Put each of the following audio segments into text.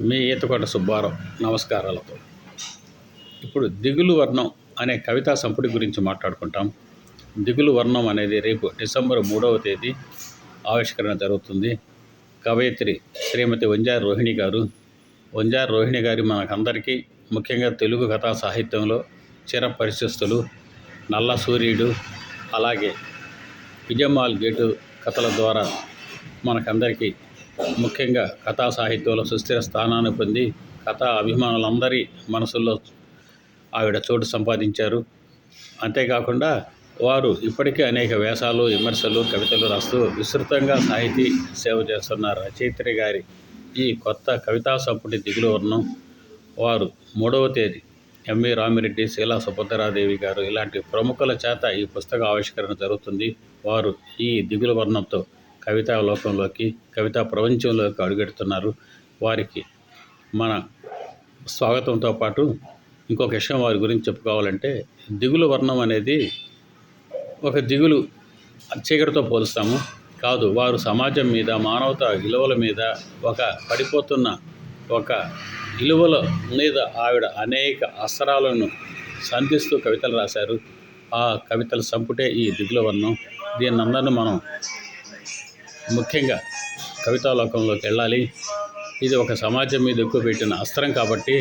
మీ ఈతకొండ సుబ్బారావు నమస్కారాలతో ఇప్పుడు దిగులు వర్ణం అనే కవితా సంపుటి గురించి మాట్లాడుకుంటాం. దిగులు వర్ణం అనేది రేపు డిసెంబర్ 3వ తేదీ ఆవిష్కరణ జరుగుతుంది. కవయిత్రి శ్రీమతి వంజారి రోహిణి గారు. వంజారి రోహిణి గారి మనకందరికీ ముఖ్యంగా తెలుగు కథా సాహిత్యంలో చిరపరిశిస్తులు. నల్ల సూర్యుడు, అలాగే విజయమాల్ గేటు కథల ద్వారా మనకందరికీ ముఖ్యంగా కథా సాహిత్యంలో సుస్థిర స్థానాన్ని పొంది కథా అభిమానులందరి మనసుల్లో ఆవిడ చోటు సంపాదించారు. అంతేకాకుండా వారు ఇప్పటికే అనేక వ్యాసాలు, విమర్శలు, కవితలు రాస్తూ విస్తృతంగా సాహితీ సేవ చేస్తున్న రచయిత్రి గారి ఈ కొత్త కవితా సంపుటి దిగులు వర్ణం వారు 3వ తేదీ ఎంవి రామిరెడ్డి, శీలా సుభద్రాదేవి గారు ఇలాంటి ప్రముఖుల చేత ఈ పుస్తక ఆవిష్కరణ జరుగుతుంది. వారు ఈ దిగులు వర్ణంతో కవితా లోకంలోకి, కవితా ప్రపంచంలోకి అడుగెడుతున్నారు. వారికి మన స్వాగతంతో పాటు ఇంకొక విషయం వారి గురించి చెప్పుకోవాలంటే, దిగులు వర్ణం అనేది ఒక దిగులు చీకటితో పోలుస్తాము కాదు. వారు సమాజం మీద, మానవతా విలువల మీద, ఒక పడిపోతున్న ఒక విలువల మీద ఆవిడ అనేక అస్త్రాలను సంధిస్తూ కవితలు రాశారు. ఆ కవితల సంపుటే ఈ దిగులు వర్ణం. దీన్నందరినీ మనం ముఖ్యంగా కవితాలోకంలోకి వెళ్ళాలి. ఇది ఒక సమాజం మీద ఎక్కువ పెట్టిన అస్త్రం కాబట్టి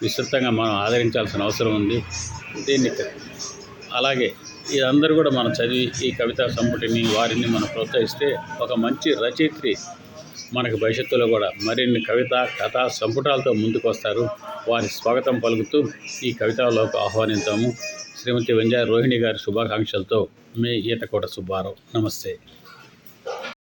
విస్తృతంగా మనం ఆదరించాల్సిన అవసరం ఉంది. దీన్ని అలాగే ఇదందరూ కూడా మనం చదివి ఈ కవితా సంపుటిని వారిని మనం ప్రోత్సహిస్తే ఒక మంచి రచయిత్రి మనకు భవిష్యత్తులో కూడా మరిన్ని కథా సంపుటాలతో ముందుకు వస్తారు. వారి స్వాగతం పలుకుతూ ఈ కవితాలోకి ఆహ్వానించాము. శ్రీమతి వంజారి రోహిణి గారి శుభాకాంక్షలతో మీ ఈతకొండ సుబ్బారావు. నమస్తే.